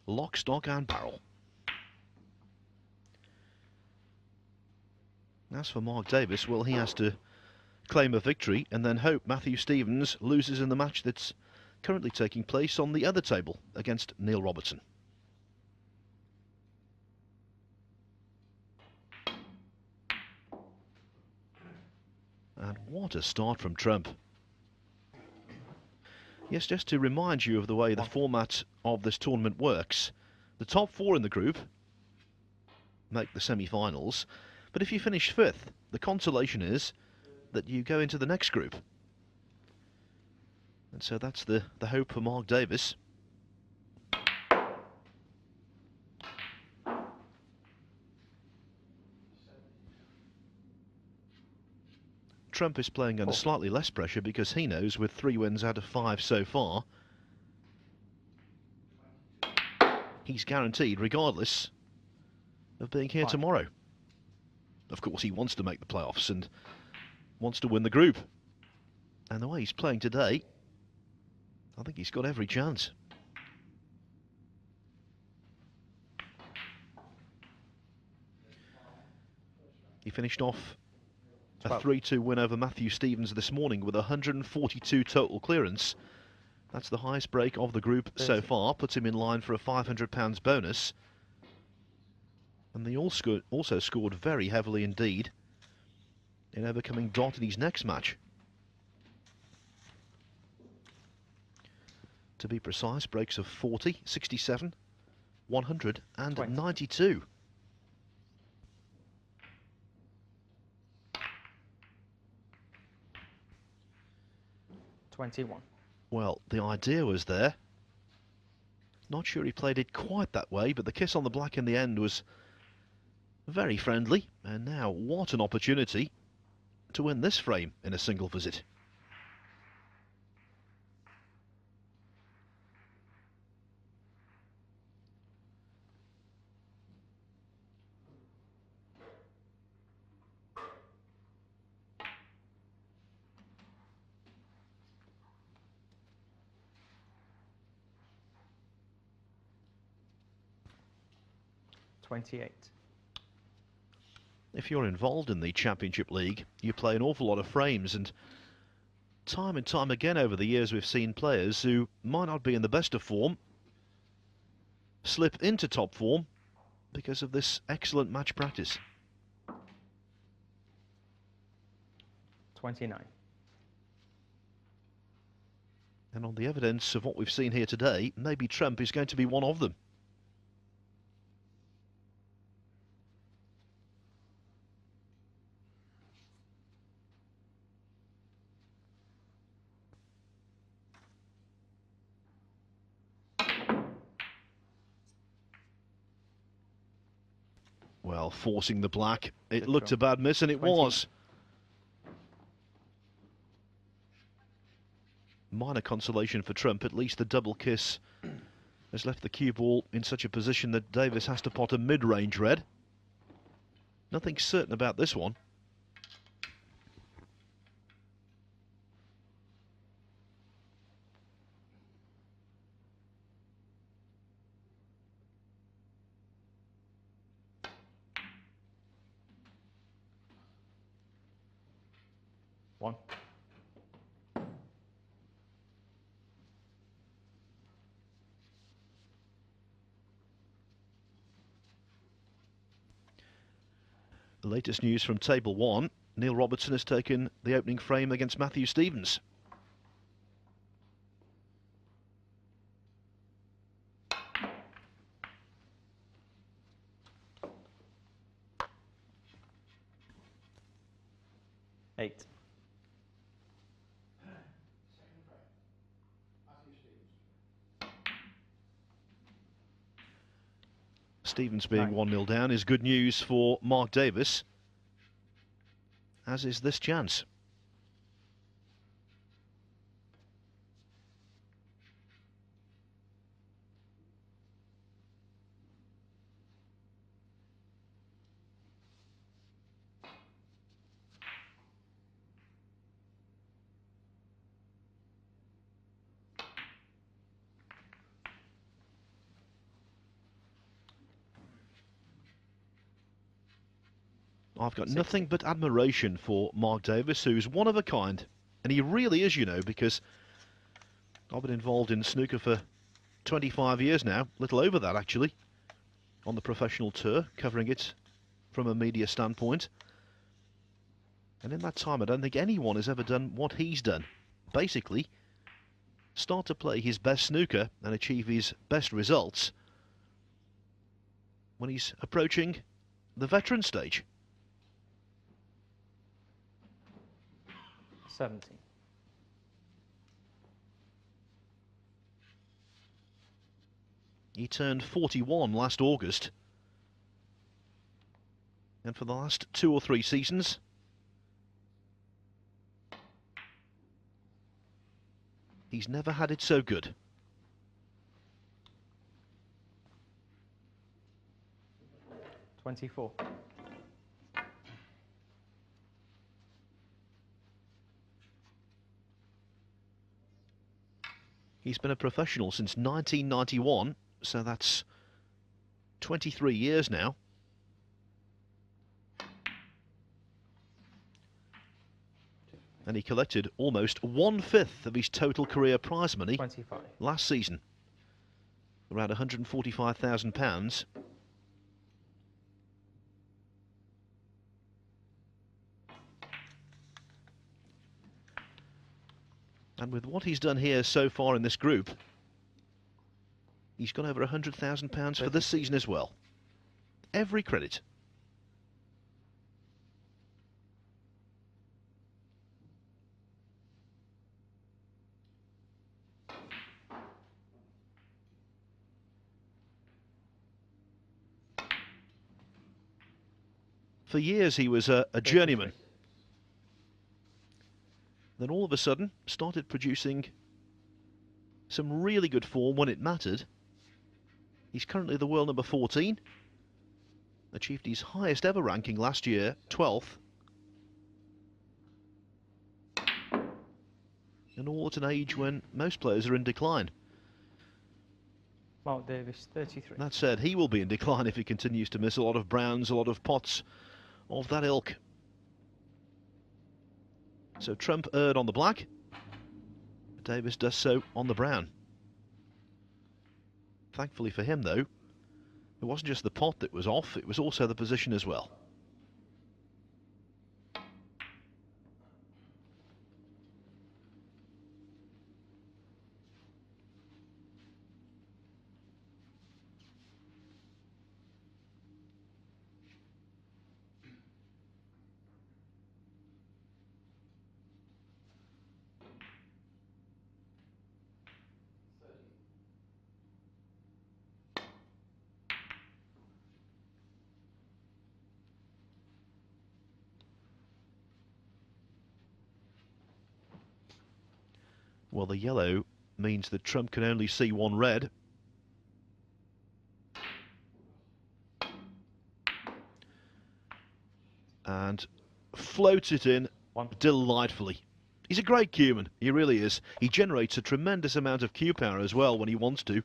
lock, stock and barrel. As for Mark Davis, well, he has to claim a victory and then hope Matthew Stevens loses in the match that's currently taking place on the other table against Neil Robertson. And what a start from Trump. Yes, just to remind you of the way the format of this tournament works, the top four in the group make the semi-finals, but if you finish fifth, the consolation is that you go into the next group. And so that's the hope for Mark Davis. Trump is playing under slightly less pressure because he knows with 3 wins out of 5 so far, he's guaranteed regardless of being here tomorrow. Of course, he wants to make the playoffs and wants to win the group. And the way he's playing today, I think he's got every chance. He finished off a 3-2 win over Matthew Stevens this morning with 142 total clearance. That's the highest break of the group so far, puts him in line for a £500 bonus. And they also scored very heavily indeed in overcoming Dot in his next match. To be precise, breaks of 40, 67, 100 and 92. Well, the idea was there. Not sure he played it quite that way, but the kiss on the black in the end was very friendly. And now, what an opportunity to win this frame in a single visit. If you're involved in the Championship League, you play an awful lot of frames, and time again over the years we've seen players who might not be in the best of form slip into top form because of this excellent match practice. 29. And on the evidence of what we've seen here today, maybe Trump is going to be one of them. Well, forcing the black. It looked a bad miss, and it was. Minor consolation for Trump. At least the double kiss has left the cue ball in such a position that Davis has to pot a mid-range red. Nothing certain about this one. One. The latest news from Table 1, Neil Robertson has taken the opening frame against Matthew Stevens. Eight. Stevens being 1-0 down is good news for Mark Davis, as is this chance. I've got 60. nothing but admiration for Mark Davis, who's one of a kind. And he really is, you know, because I've been involved in snooker for 25 years now, little over that actually, on the professional tour, covering it from a media standpoint. And in that time, I don't think anyone has ever done what he's done. Basically, start to play his best snooker and achieve his best results when he's approaching the veteran stage. 70. He turned 41 last August. And for the last 2 or 3 seasons, he's never had it so good. $24. He's been a professional since 1991, so that's 23 years now. And he collected almost 1/5 of his total career prize money 25. last season, around £145,000. And with what he's done here so far in this group, he's gone over £100,000 for this season as well. Every credit. For years he was a journeyman. Then all of a sudden started producing some really good form when it mattered. He's currently the world number 14. Achieved his highest ever ranking last year, 12th. And all at an age when most players are in decline. Mark Davis, 33. That said, he will be in decline if he continues to miss a lot of browns, a lot of pots of that ilk. So Trump erred on the black. Davis does so on the brown. Thankfully for him, though, it wasn't just the pot that was off, it was also the position as well. Well, the yellow means that Trump can only see one red. And floats it in delightfully. He's a great cueman, he really is. He generates a tremendous amount of cue power as well when he wants to.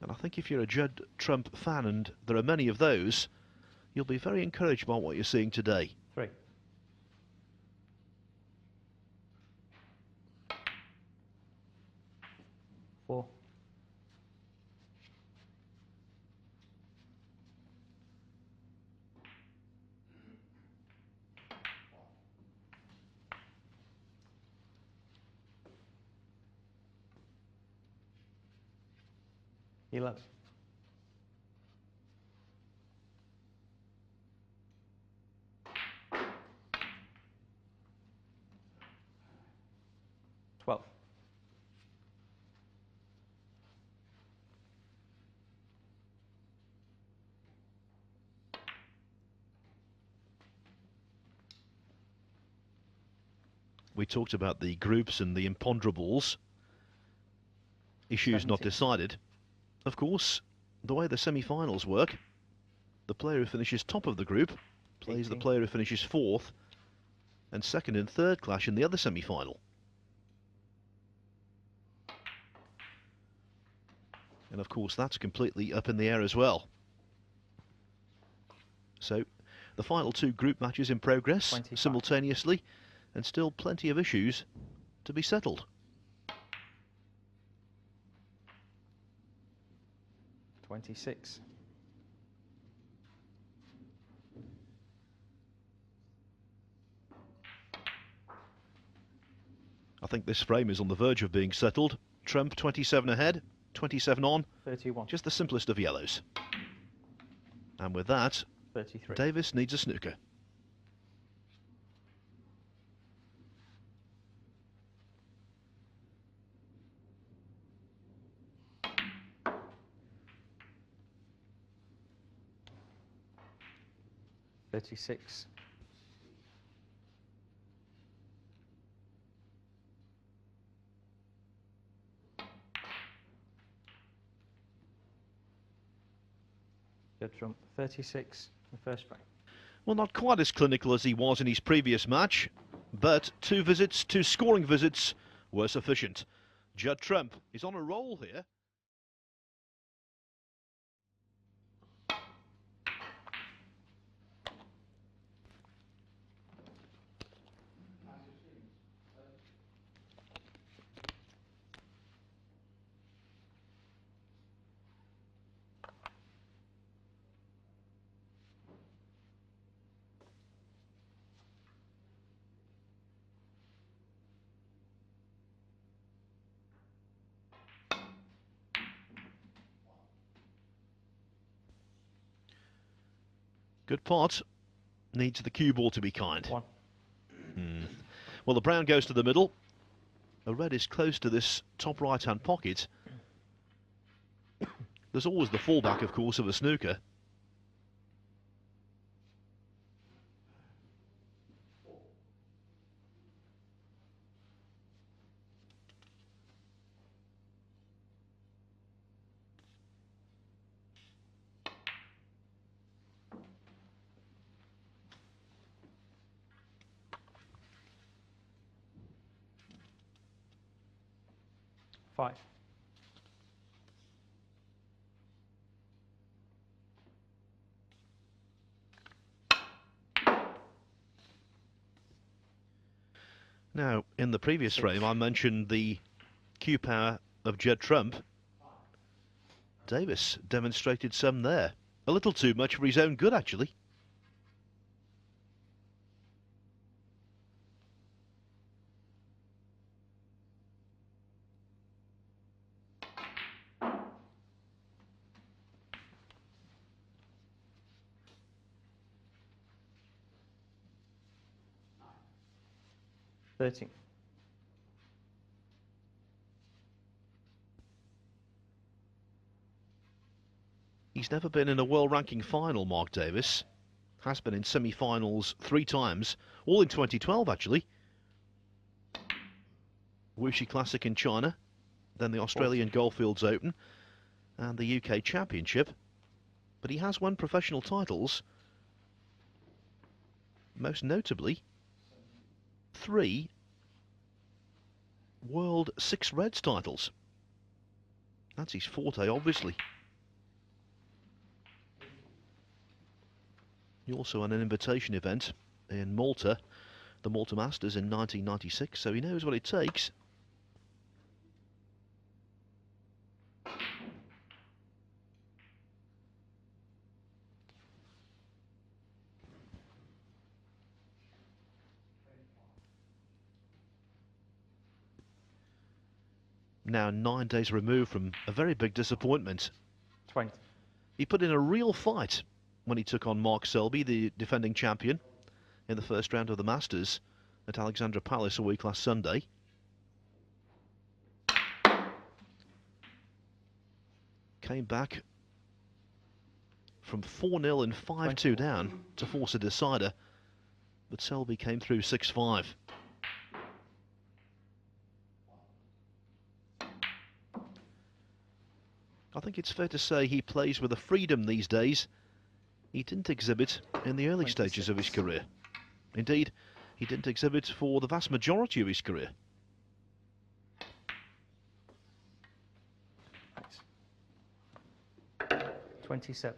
And I think if you're a Judd Trump fan, and there are many of those, you'll be very encouraged by what you're seeing today. 3. Four. He loves. 12. We talked about the groups and the imponderables. Issues not 70. decided. Of course, the way the semi-finals work, the player who finishes top of the group plays 18. the player who finishes 4th, and 2nd and 3rd clash in the other semi-final. And of course that's completely up in the air as well. So the final two group matches in progress 25. simultaneously, and still plenty of issues to be settled. 26. I think this frame is on the verge of being settled. Trump 27 ahead, 27 on. 31. Just the simplest of yellows. And with that, 33. Davis needs a snooker. $36. Judd Trump 36 in the first frame. Well, not quite as clinical as he was in his previous match, but two scoring visits were sufficient. Judd Trump is on a roll here. Good pot. Needs the cue ball to be kind. 1. Well, the brown goes to the middle. The red is close to this top right-hand pocket. There's always the fallback, of course, of a snooker. Five. Now, in the previous frame, I mentioned the cue power of Judd Trump. Davis demonstrated some there. A little too much for his own good, actually. $13. He's never been in a world ranking final, Mark Davis. Has been in semi-finals 3 times, all in 2012 actually. Wuxi Classic in China, then the Australian Goldfields Open and the UK Championship. But he has won professional titles, most notably 3 World 6 Reds titles. That's his forte, obviously. He also won an invitation event in Malta, the Malta Masters in 1996, so he knows what it takes. Now 9 days removed from a very big disappointment. 20. He put in a real fight when he took on Mark Selby, the defending champion, in the first round of the Masters at Alexandra Palace a week last Sunday. Came back from 4-0 and 5-2 down to force a decider, but Selby came through 6-5. I think it's fair to say he plays with a freedom these days he didn't exhibit in the early 26. stages of his career. Indeed, he didn't exhibit for the vast majority of his career. Thanks. 27.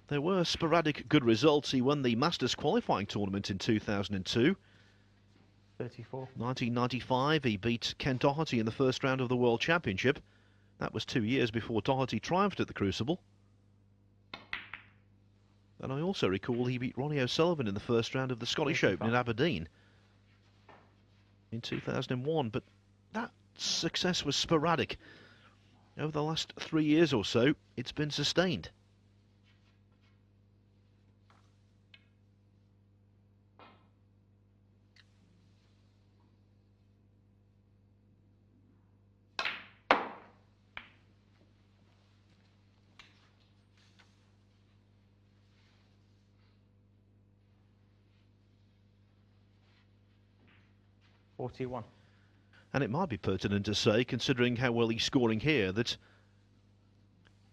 There were sporadic good results. He won the Masters qualifying tournament in 2002. 34. 1995, he beat Ken Doherty in the first round of the World Championship. That was 2 years before Doherty triumphed at the Crucible. And I also recall he beat Ronnie O'Sullivan in the first round of the Scottish 35. Open in Aberdeen in 2001. But that success was sporadic. Over the last 3 years or so, it's been sustained. And it might be pertinent to say, considering how well he's scoring here, that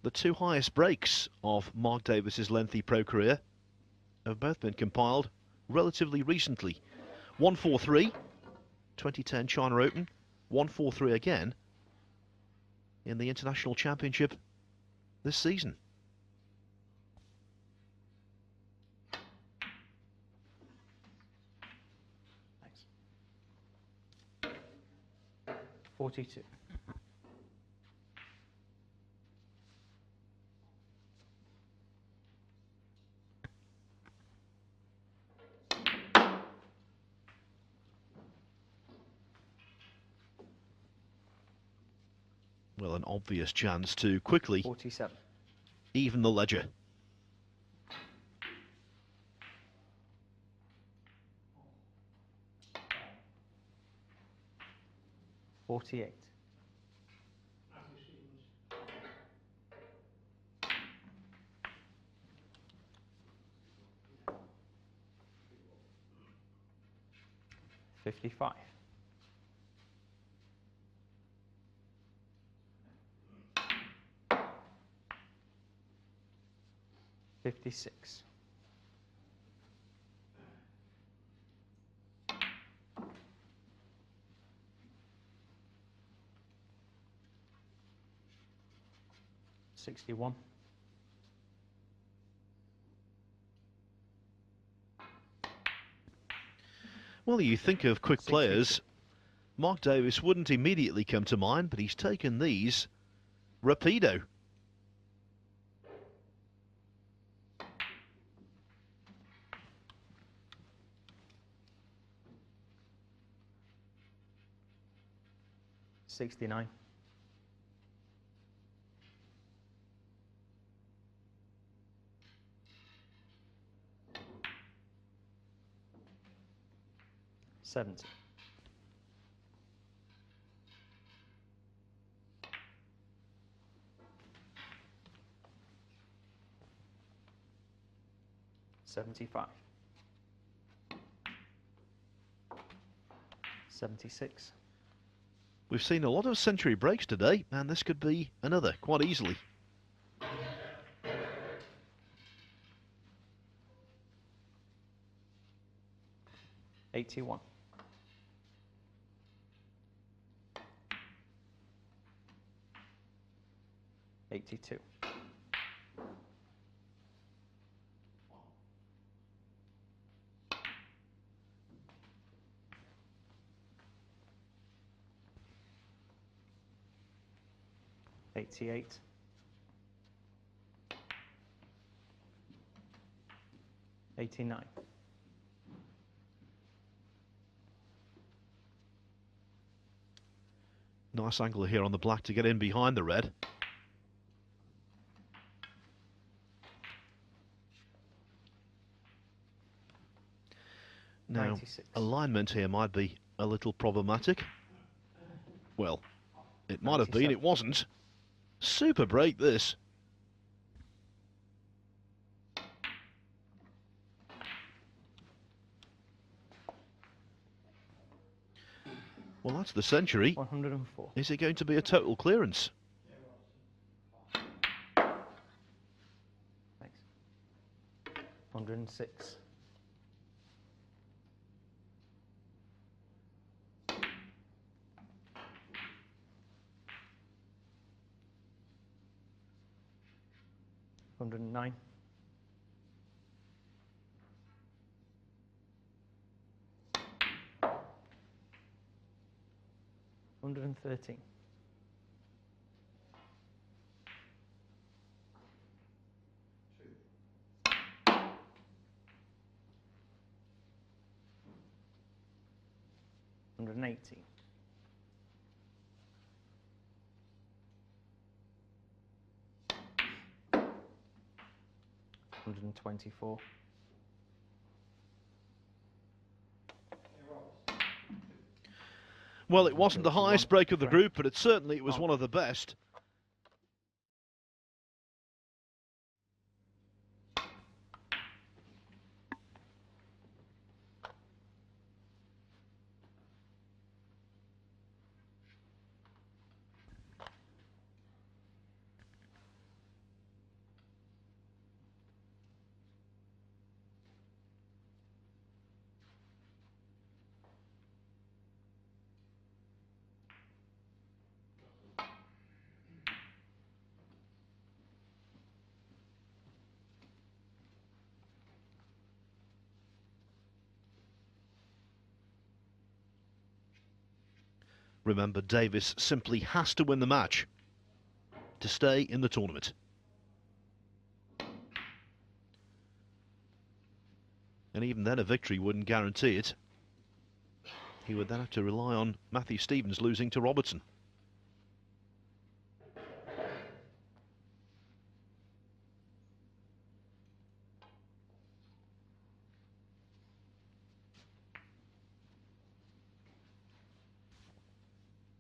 the two highest breaks of Mark Davis's lengthy pro career have both been compiled relatively recently. 143, 2010 China Open, 143 again in the International Championship this season. Thanks. 42. Well, an obvious chance to quickly 47. even the ledger. $48. $55. 56. 61. 'Well, you think of quick 60. players, Mark Davis wouldn't immediately come to mind, but he's taken these rapido. $69. 70. 75. 76. We've seen a lot of century breaks today, and this could be another quite easily. 81. 82. 88. 89. Nice angle here on the black to get in behind the red. Now, 96. alignment here might be a little problematic. Well, it might have been, 97. it wasn't. Super break, this. Well, that's the century. 104. Is it going to be a total clearance? Thanks. 106. $109. 113. 180. 124. Well, it wasn't the highest break of the group, but it was one of the best. Remember, Davis simply has to win the match to stay in the tournament. And even then, a victory wouldn't guarantee it. He would then have to rely on Matthew Stevens losing to Robertson.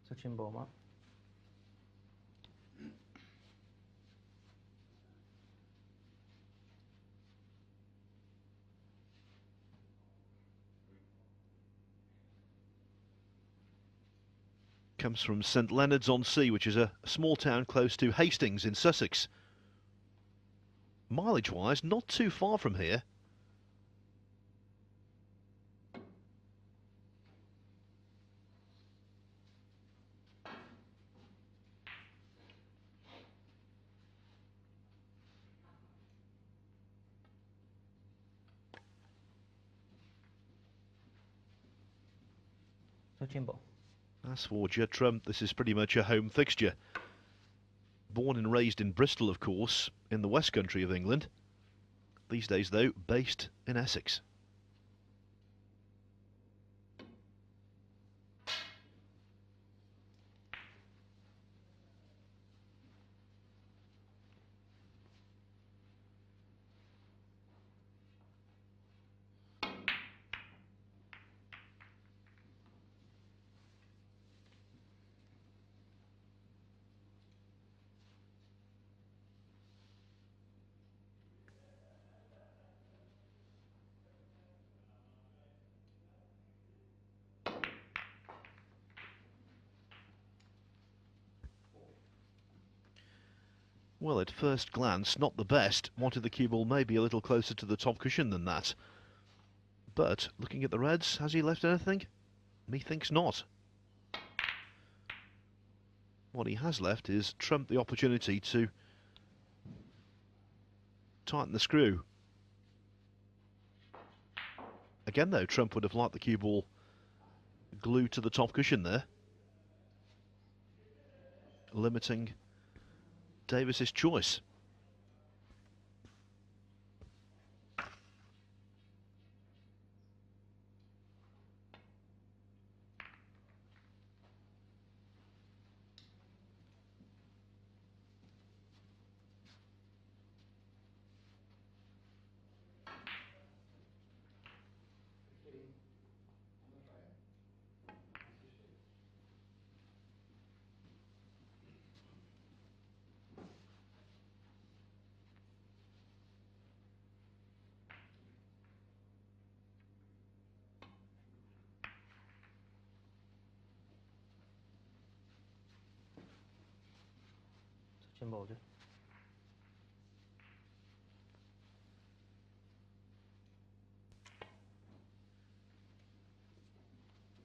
Touching ball, Matt. Comes from St Leonards-on-Sea, which is a small town close to Hastings in Sussex. Mileage-wise, not too far from here. Touching ball. As for Judd, this is pretty much a home fixture. Born and raised in Bristol, of course, in the West Country of England. These days, though, based in Essex. Well, at first glance, not the best. Wanted the cue ball maybe a little closer to the top cushion than that. But, looking at the reds, has he left anything? Methinks not. What he has left is trump the opportunity to tighten the screw. Again, though, Trump would have liked the cue ball glued to the top cushion there, limiting Davis's choice. Touching ball, Judd.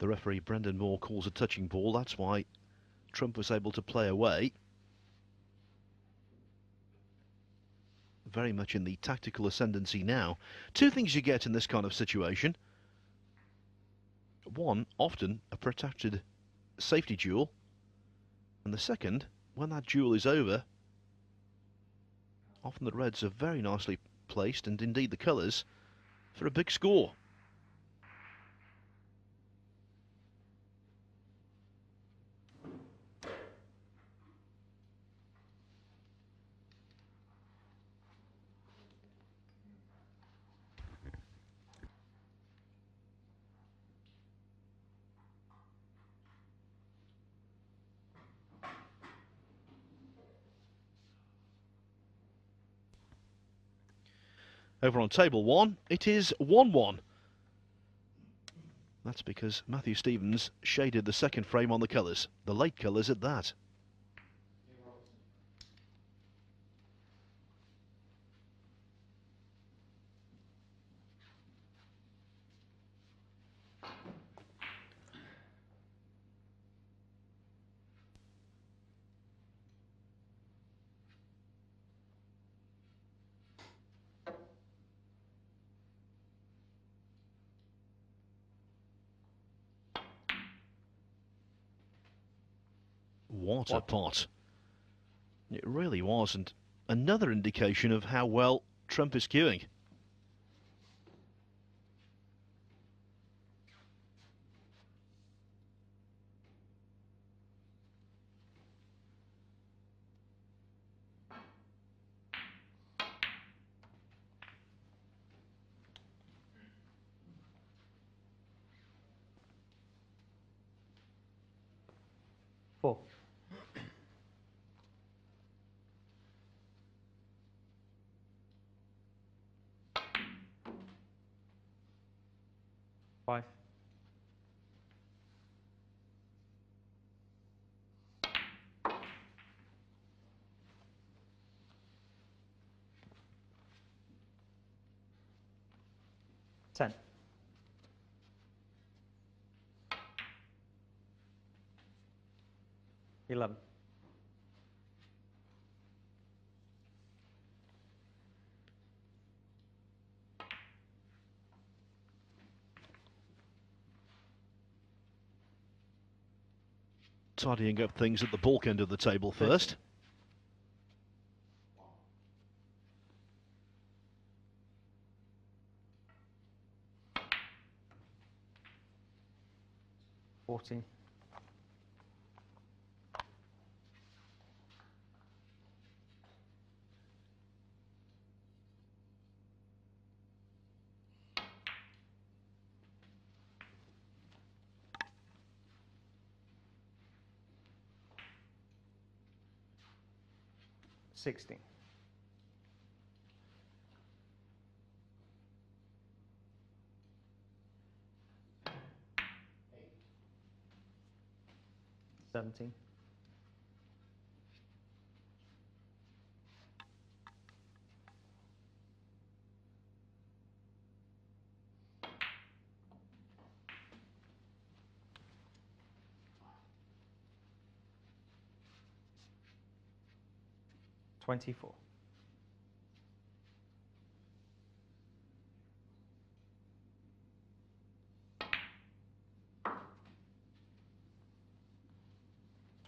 The referee, Brendan Moore, calls a touching ball. That's why Trump was able to play away. Very much in the tactical ascendancy now. Two things you get in this kind of situation. One, often a protracted safety duel. And the second, when that duel is over, often the reds are very nicely placed, and indeed the colours, for a big score. Over on table one, it is 1-1. That's because Matthew Stevens shaded the second frame on the colours, the late colours at that. What a pot. It really was, and another indication of how well Trump is cueing. Four. Five. Ten. $11. Tidying up things at the balk end of the table first. 14. $16. $17. $24.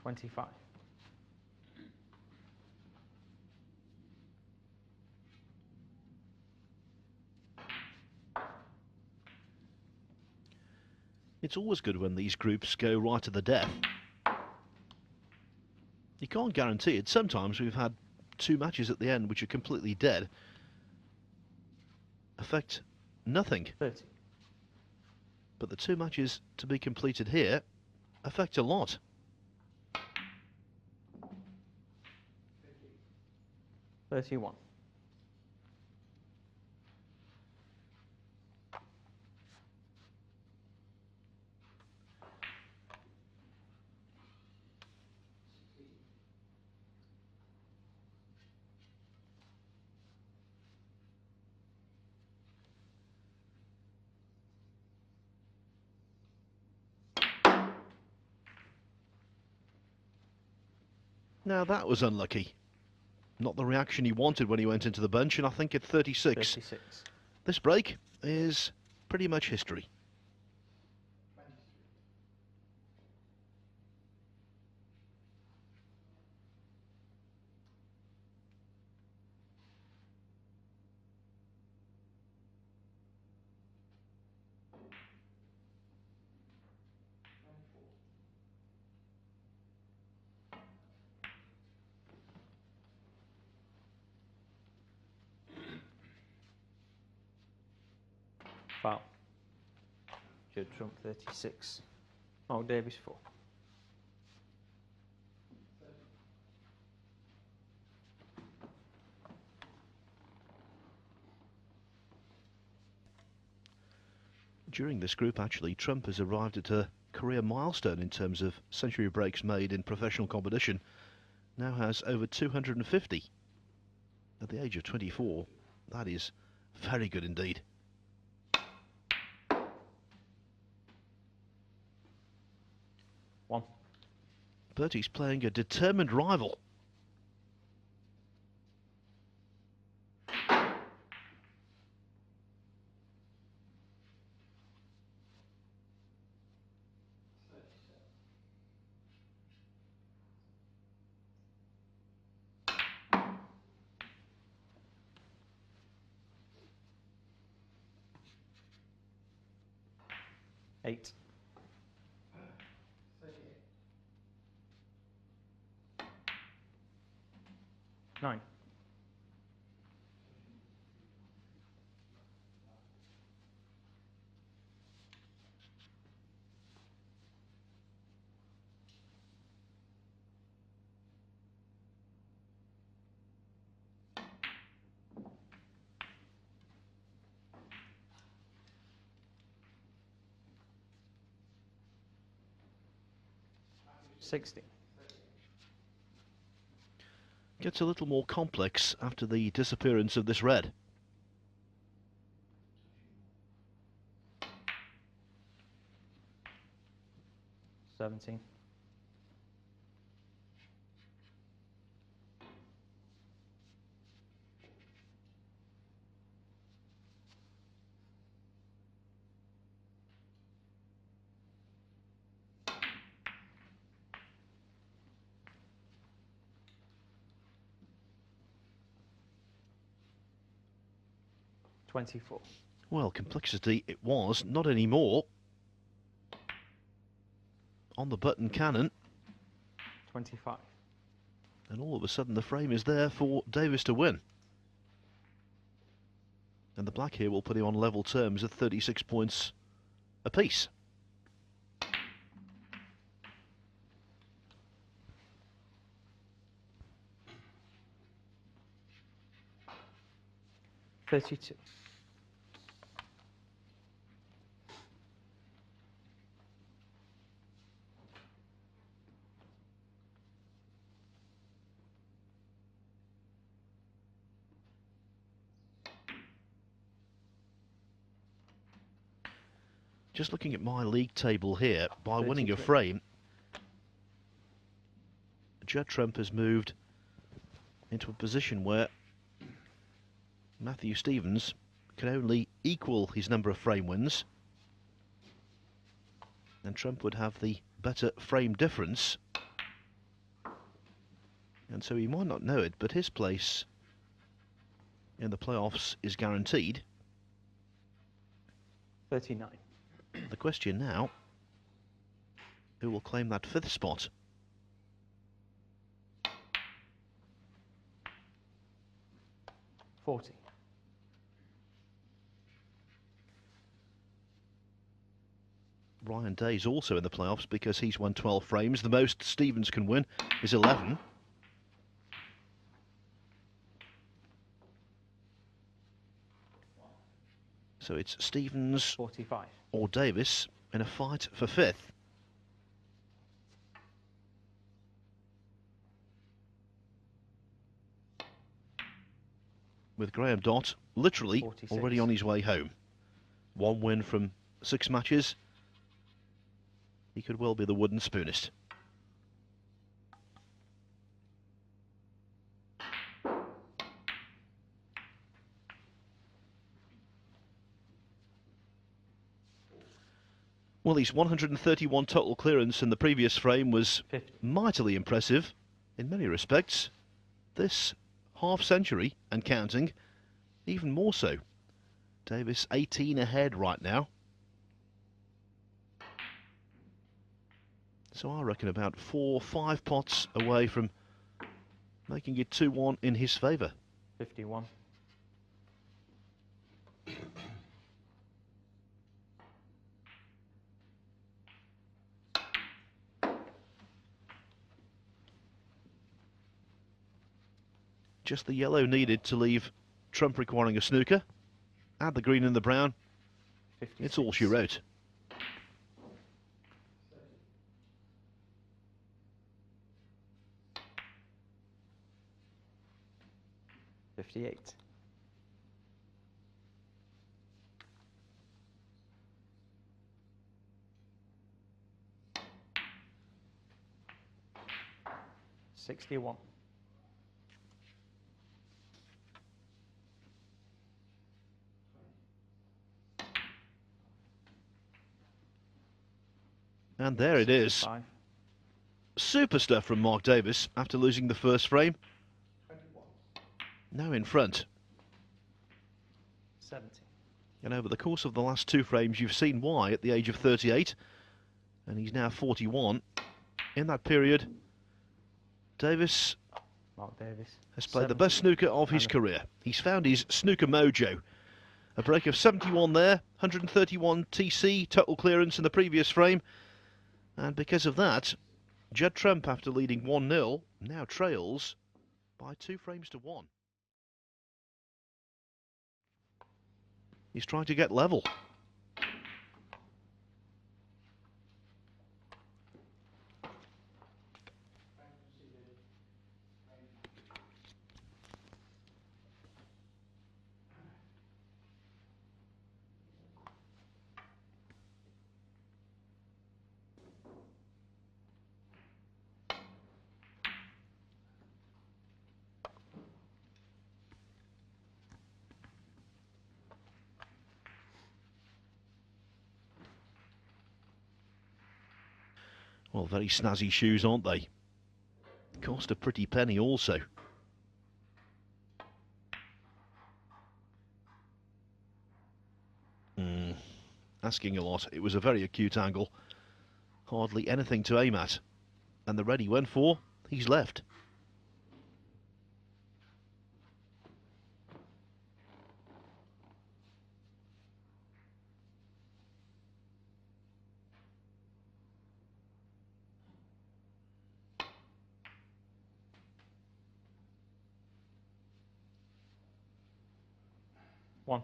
$25. It's always good when these groups go right to the death. You can't guarantee it. Sometimes we've had two matches at the end which are completely dead. Affect nothing. 30. But the two matches to be completed here affect a lot. 31. Now that was unlucky. Not the reaction he wanted when he went into the bunch, and I think at 36, this break is pretty much history. Foul. Judd trump 36. Oh, Davis 4. During this group, actually, Trump has arrived at a career milestone in terms of century breaks made in professional competition. Now has over 250 at the age of 24. That is very good indeed. One. But he's playing a determined rival. Eight. 9. $60. Gets a little more complex after the disappearance of this red. $17. $24. Well, complexity it was, not anymore. On the button cannon. 25. And all of a sudden the frame is there for Davis to win. And the black here will put him on level terms at 36 points apiece. $32. Just looking at my league table here, by winning a 33. frame, Judd Trump has moved into a position where Matthew Stevens can only equal his number of frame wins, and Trump would have the better frame difference, and so he might not know it, but his place in the playoffs is guaranteed. 39. The question now, who will claim that 5th spot? $40. Ryan Day's also in the playoffs because he's won 12 frames. The most Stevens can win is 11. So it's Stevens 45. or Davis in a fight for 5th. With Graham Dott literally 46. already on his way home. 1 win from 6 matches. He could well be the wooden spoonist. Well, his 131 total clearance in the previous frame was 50. mightily impressive in many respects. This half-century and counting, even more so. Davis 18 ahead right now. So I reckon about 4 or 5 pots away from making it 2-1 in his favour. 51. Just the yellow needed to leave trump requiring a snooker. Add the green and the brown. 56. It's all she wrote. 58. $61. And there it is. 65. Super stuff from Mark Davis after losing the first frame. 21. Now in front. 70. And over the course of the last 2 frames, you've seen why at the age of 38. And he's now 41. In that period, Davis Mark Davis. has played the 70. best snooker of his And- career. He's found his snooker mojo. A break of 71 there, 131 TC, total clearance in the previous frame. And because of that, Judd Trump, after leading 1-0, now trails by 2 frames to 1. He's trying to get level. Well, very snazzy shoes, aren't they? Cost a pretty penny also. Asking a lot. It was a very acute angle. Hardly anything to aim at. And the red he went for, he's left. One.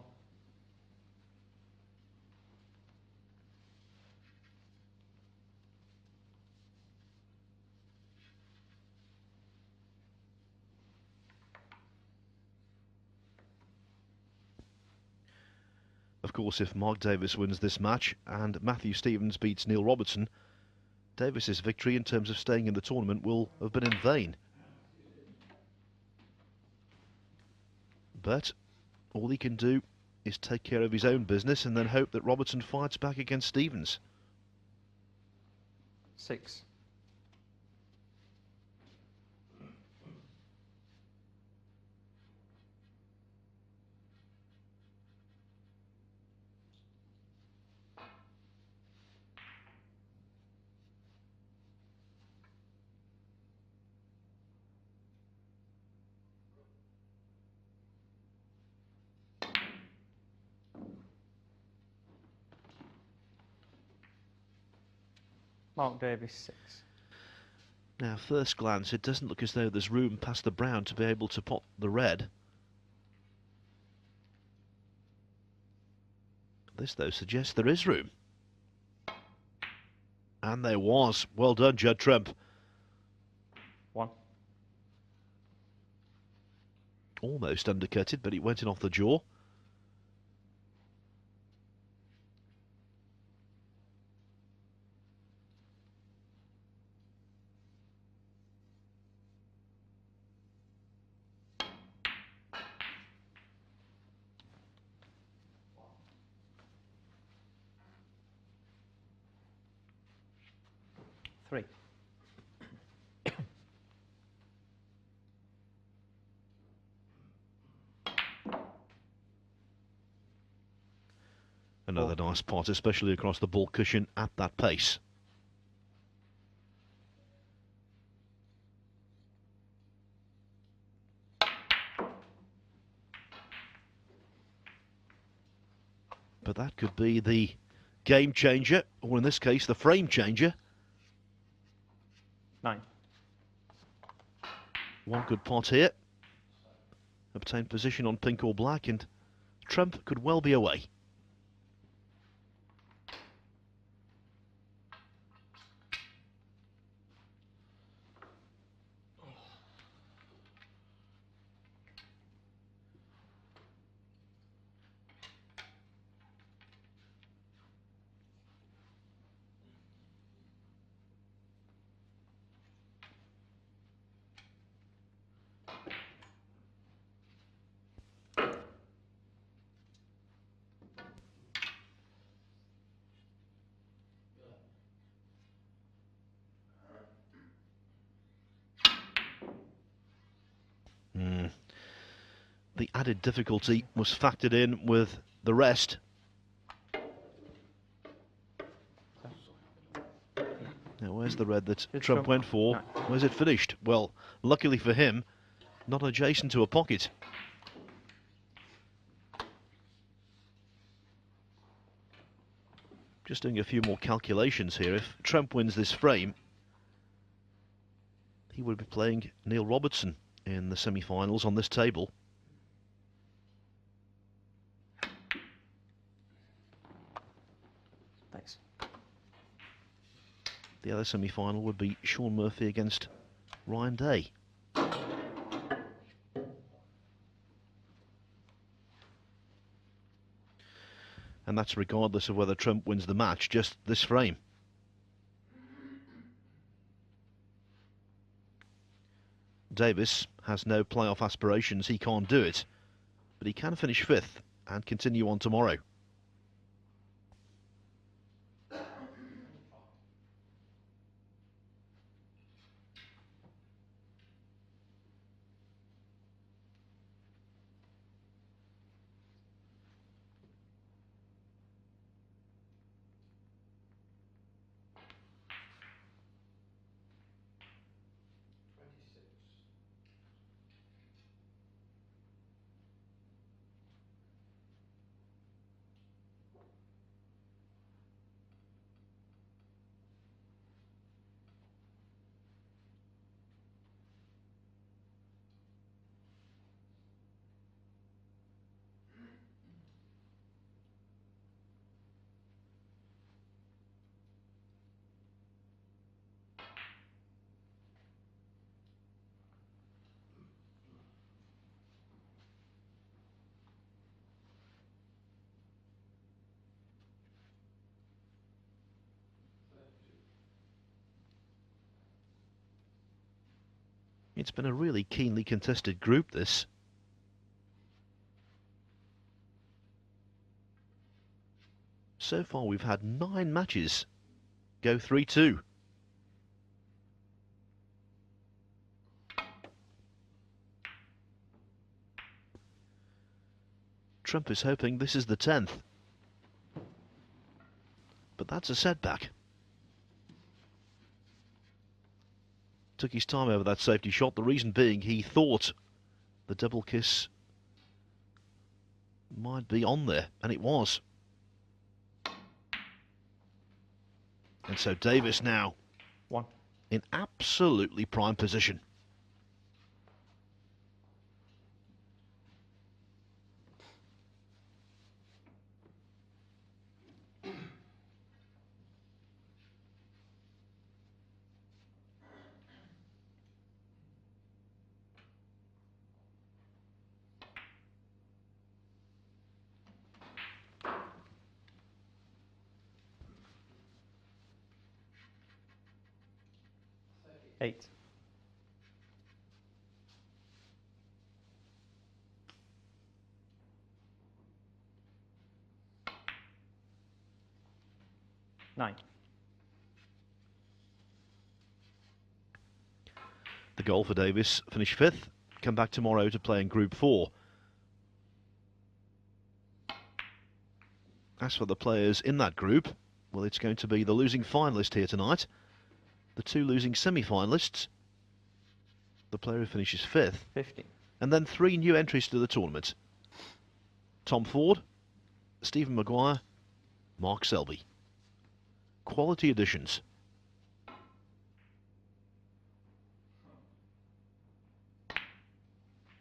Of course, if Mark Davis wins this match and Matthew Stevens beats Neil Robertson, Davis's victory in terms of staying in the tournament will have been in vain. But all he can do is take care of his own business and then hope that Robertson fights back against Stevens. 6. Mark Davis 6. Now, first glance, it doesn't look as though there's room past the brown to be able to pot the red. This, though, suggests there is room. And there was. Well done, Judd Trump. 1. Almost undercutted, but it went in off the jaw. 3. Another nice pot, especially across the ball cushion at that pace. But that could be the game changer, or in this case, the frame changer. 9. One good pot here. Obtain position on pink or black, and trump could well be away. The added difficulty was factored in with the rest. Now, where's the red that Trump went for? Where's it finished? Well, luckily for him, not adjacent to a pocket. Just doing a few more calculations here. If Trump wins this frame, he would be playing Neil Robertson in the semi-finals on this table. Thanks. The other semi-final would be Sean Murphy against Ryan Day. And that's regardless of whether Trump wins the match, just this frame. Davis has no playoff aspirations, he can't do it, but he can finish 5th and continue on tomorrow. It's been a really keenly contested group, this. So far we've had 9 matches go 3-2. Trump is hoping this is the 10th. But that's a setback. Took his time over that safety shot, the reason being he thought the double kiss might be on there, and it was. And so Davis now in absolutely prime position. Eight. Nine. The goal for Davis, finish 5th, come back tomorrow to play in Group 4. As for the players in that group, well, it's going to be the losing finalist here tonight, the 2 losing semi-finalists, the player who finishes 5th, 50. and then 3 new entries to the tournament. Tom Ford, Stephen Maguire, Mark Selby. Quality additions.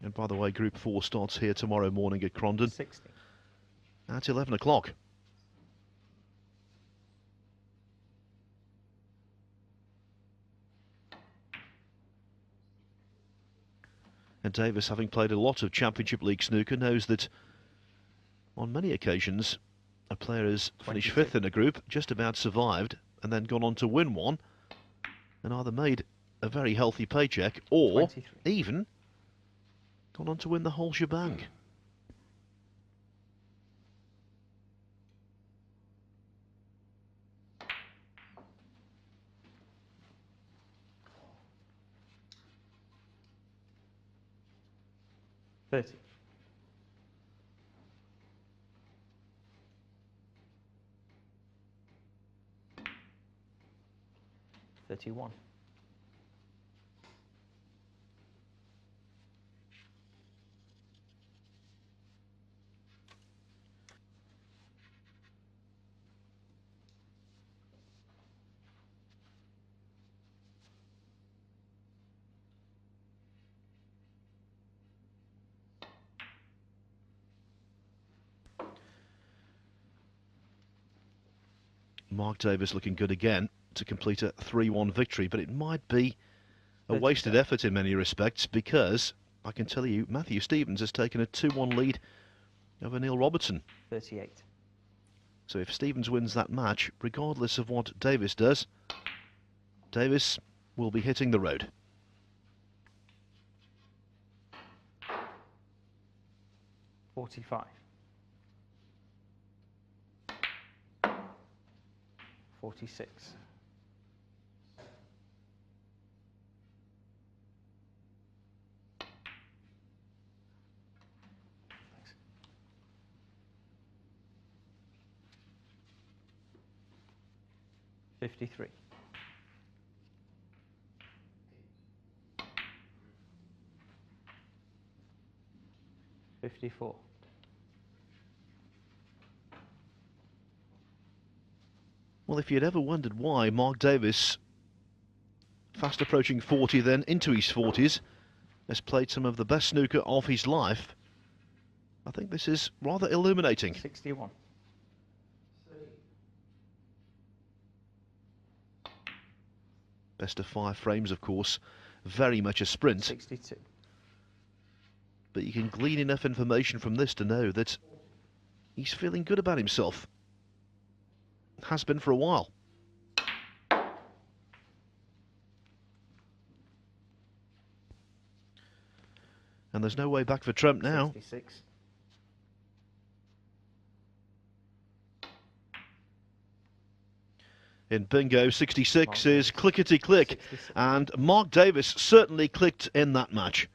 And by the way, Group 4 starts here tomorrow morning at Crondon 60. at 11 o'clock. And Davis, having played a lot of Championship League snooker, knows that on many occasions a player has finished 5th in a group, just about survived, and then gone on to win one, and either made a very healthy paycheck or 23. even gone on to win the whole shebang. $30. 31. Mark Davis looking good again to complete a 3-1 victory, but it might be a wasted effort in many respects, because I can tell you Matthew Stevens has taken a 2-1 lead over Neil Robertson. 38. So if Stevens wins that match, regardless of what Davis does, Davis will be hitting the road. $45. 46. 53. 54. Well, if you'd ever wondered why Mark Davis, fast approaching 40, then into his 40s, has played some of the best snooker of his life, I think this is rather illuminating. 61. Best of 5 frames, of course, very much a sprint. 62. But you can glean enough information from this to know that he's feeling good about himself. Has been for a while. And there's no way back for Trump now. 66. In bingo, 66 is clickety-click, and Mark Davis certainly clicked in that match.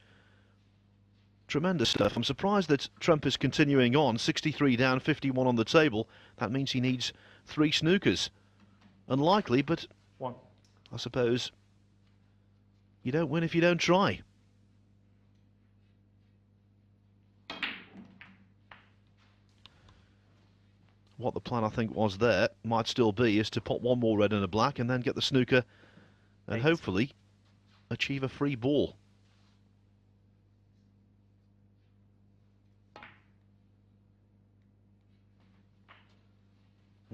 Tremendous stuff. I'm surprised that Trump is continuing on. 63 down, 51 on the table. That means he needs 3 snookers. Unlikely, but 1. I suppose you don't win if you don't try. What the plan, I think, was there, might still be, is to put 1 more red and a black and then get the snooker and 8. hopefully achieve a free ball.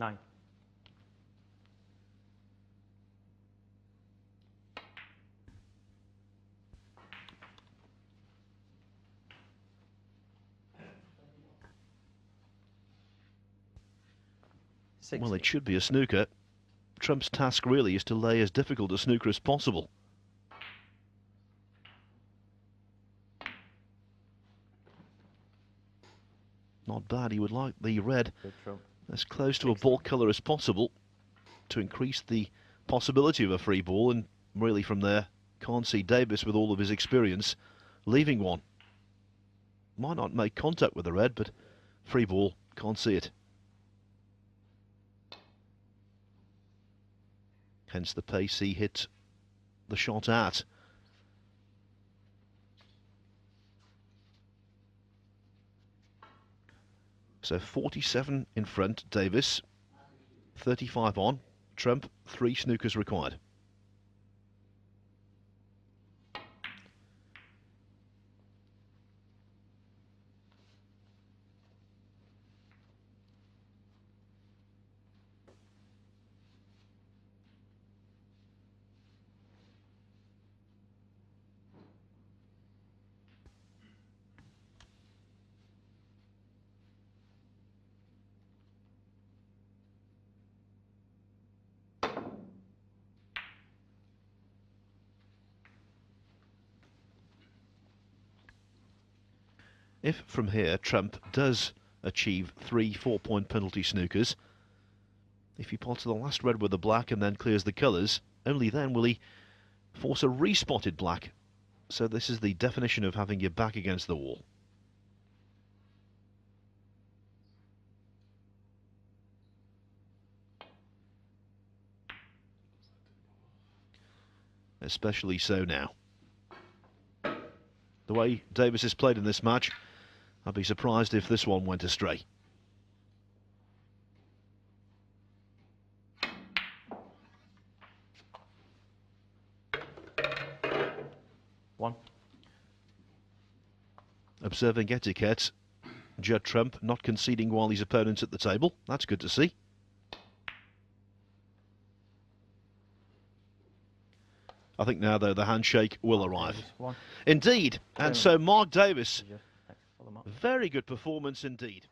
$9. 60. Well, it should be a snooker. Trump's task really is to lay as difficult a snooker as possible. Not bad. He would like the red as close to a ball colour as possible to increase the possibility of a free ball, and really from there Can't see Davis, with all of his experience, leaving one. Might not make contact with the red, but free ball, can't see it. Hence the pace he hit the shot at. So 47 in front, Davis, 35 on, Trump, 3 snookers required. If from here Trump does achieve 3 4-point penalty snookers, if he pots the last red with the black and then clears the colours, only then will he force a respotted black. So this is the definition of having your back against the wall. Especially so now. The way Davis has played in this match, I'd be surprised if this one went astray. One. Observing etiquette, Judd Trump not conceding while his opponent's at the table. That's good to see. I think now, though, the handshake will arrive. Indeed. And so Mark Davis, very good performance indeed.